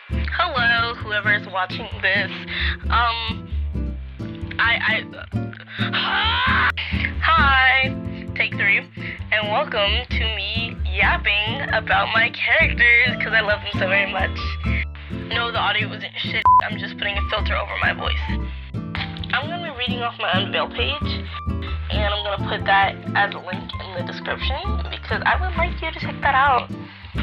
Hello, whoever is watching this. Hi, take 3, and welcome to me yapping about my characters because I love them so very much. No, the audio wasn't shit. I'm just putting a filter over my voice. I'm gonna be reading off my unveil page, and I'm gonna put that as a link in the description because I would like you to check that out.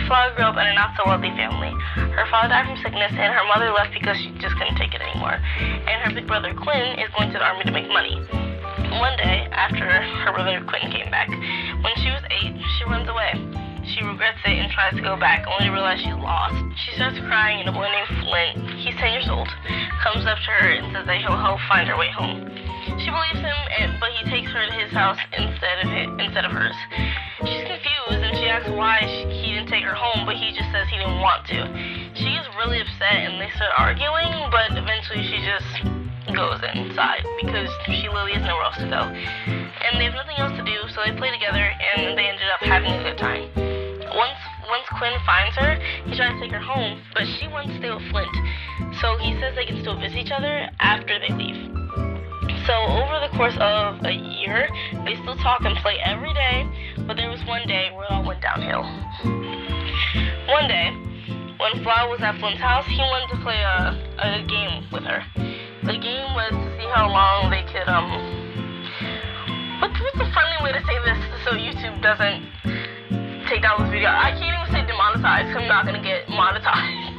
Flaw grew up in a not-so-wealthy family. Her father died from sickness, and her mother left because she just couldn't take it anymore. And her big brother Quinn is going to the army to make money. One day, after her brother Quinn came back, when she was 8, she runs away. She regrets it and tries to go back, only to realize she's lost. She starts crying, and a boy named Flint, he's 10 years old, comes up to her and says that he'll help find her way home. She believes him, but he takes her to his house instead of hers. She's confused, and she asks why he didn't take her home, but he just says he didn't want to. She is really upset, and they start arguing, but eventually she just goes inside because she literally has nowhere else to go. And they have nothing else to do, so they play together, and they ended up having a good time. Once Quinn finds her, he tries to take her home, but she wants to stay with Flint. So he says they can still visit each other after they leave. So over the course of a year, they still talk and play every day, but there was one day where it all went downhill. One day, when Flaw was at Flint's house, he wanted to play a game with her. The game was to see how long they could, what's a friendly way to say this so YouTube doesn't take down this video? I can't even say demonetized, so I'm not gonna get monetized.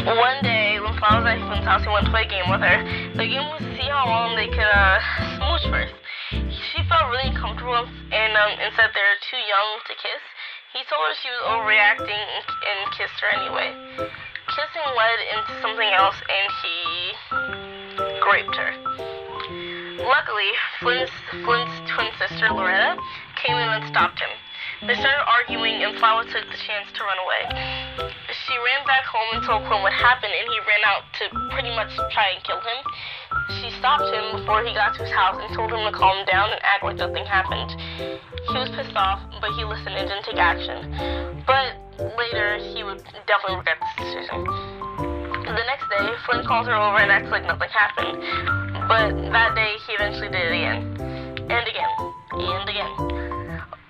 One day, when Flaw was at Flint's house, he wanted to play a game with her. The game was to see how long they could smooch first. She felt really uncomfortable and said they're too young to kiss. He told her she was overreacting and kissed her anyway. Kissing led into something else, and he raped her. Luckily, Flint's twin sister, Loretta, came in and stopped him. They started arguing, and Flower took the chance to run away. She ran back home and told Quinn what happened, and he ran out to pretty much try and kill him. She stopped him before he got to his house and told him to calm down and act like nothing happened. He was pissed off, but he listened and didn't take action. But later, he would definitely regret this decision. The next day, Flint calls her over and acts like nothing happened. But that day, he eventually did it again. And again. And again.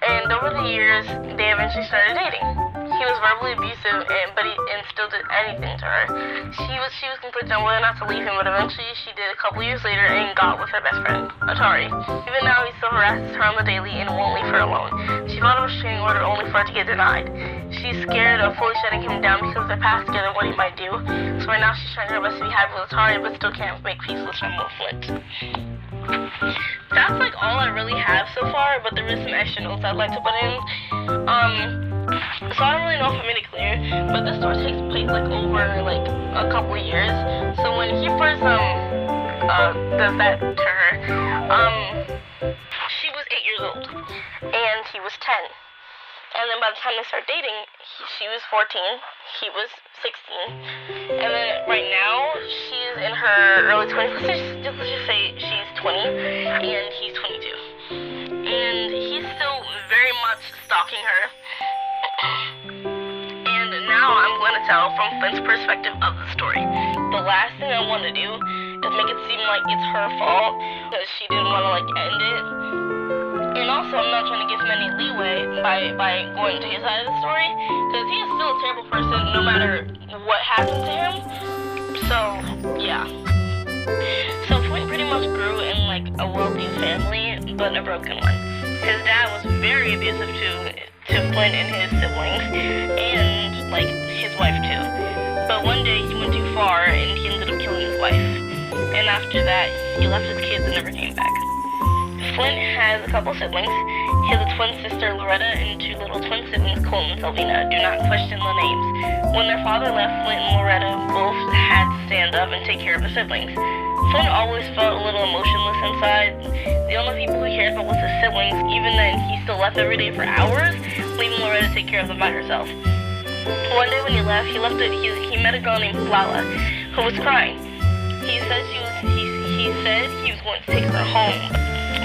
And over the years, they eventually started dating. He was verbally abusive, but he still did anything to her. She was conflicted on whether or not to leave him, but eventually she did a couple years later and got with her best friend, Atari. Even now, he still harasses her on the daily and won't leave her alone. She filed a restraining order only for it to get denied. She's scared of fully shutting him down because they're past together what he might do. So right now, she's trying her best to be happy with Atari, but still can't make peace with Flint. That's like all I really have so far, but there is some extra notes I'd like to put in. So I don't really know if I made it clear, but this story takes place like over like a couple of years. So when he first does that to her, she was 8 years old and he was 10. And then by the time they start dating, she was 14, he was 16. And then right now, she's in her early 20s. Let's just say she's 20 and he's 22. And he's still very much stalking her. And now I'm going to tell from Flint's perspective of the story. The last thing I want to do is make it seem like it's her fault because she didn't want to like end it. And also, I'm not trying to give him any leeway by going to his side of the story, because he is still a terrible person no matter what happened to him. So, yeah. So, Flint pretty much grew in, like, a wealthy family, but a broken one. His dad was very abusive to Flint and his siblings, and, like, his wife, too. But one day, he went too far, and he ended up killing his wife. And after that, he left his kids and never came back. Flint has a couple siblings. He has a twin sister, Loretta, and 2 little twin siblings, Cole and Sylvina. Do not question the names. When their father left, Flint and Loretta both had to stand up and take care of the siblings. Flint always felt a little emotionless inside. The only people who cared about was his siblings. Even then, he still left every day for hours, leaving Loretta to take care of them by herself. One day when he left, he met a girl named Lala, who was crying. He said he was going to take her home.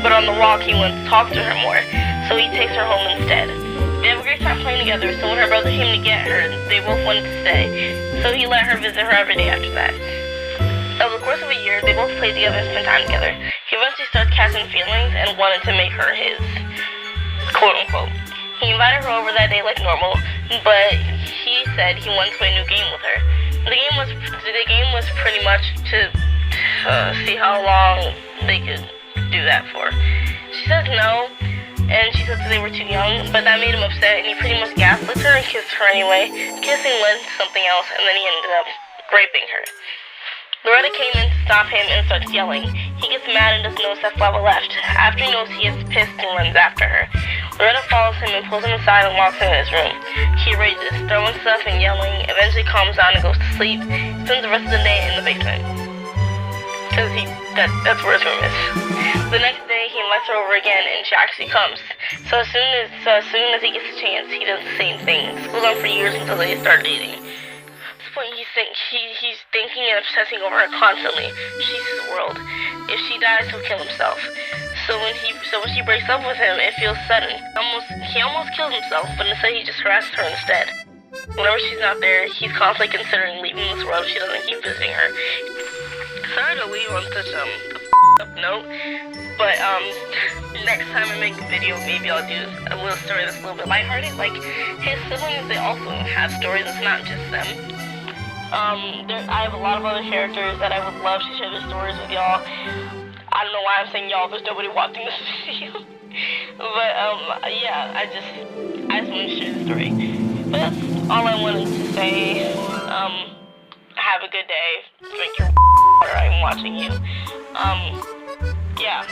But on the walk, he wants to talk to her more, so he takes her home instead. They have a great time stop playing together, so when her brother came to get her, they both wanted to stay. So he let her visit her every day after that. Over the course of a year, they both played together and spent time together. He eventually started catching feelings and wanted to make her his, quote-unquote. He invited her over that day like normal, but he said he wanted to play a new game with her. The game was pretty much to see how long they could do that for. She says no, and she said that they were too young, but that made him upset, and he pretty much gaslit her and kissed her anyway. Kissing led to something else, and then he ended up raping her. Loretta came in to stop him and starts yelling. He gets mad and doesn't notice that Flava left. After he knows, he gets pissed and runs after her. Loretta follows him and pulls him aside and locks him in his room. He rages, throwing stuff and yelling, eventually calms down and goes to sleep. Spends the rest of the day in the basement. Because that's where his room is. The next day, he invites her over again, and she actually comes. So as soon as he gets a chance, he does the same thing. This goes on for years until they start dating. At this point, he's thinking and obsessing over her constantly. She's his world. If she dies, he'll kill himself. So when she breaks up with him, it feels sudden. He almost kills himself, but instead he just harasses her instead. Whenever she's not there, he's constantly considering leaving this world if she doesn't keep visiting her. Sorry to leave on such a up note, but next time I make a video, maybe I'll do a little story that's a little bit lighthearted. Like his siblings, they also have stories. It's not just them. I have a lot of other characters that I would love to share their stories with y'all. I don't know why I'm saying y'all. There's nobody watching this video. But yeah, I just want to share the story. But that's all I wanted to say. Have a good day. Drink your water. I'm watching you. Yeah.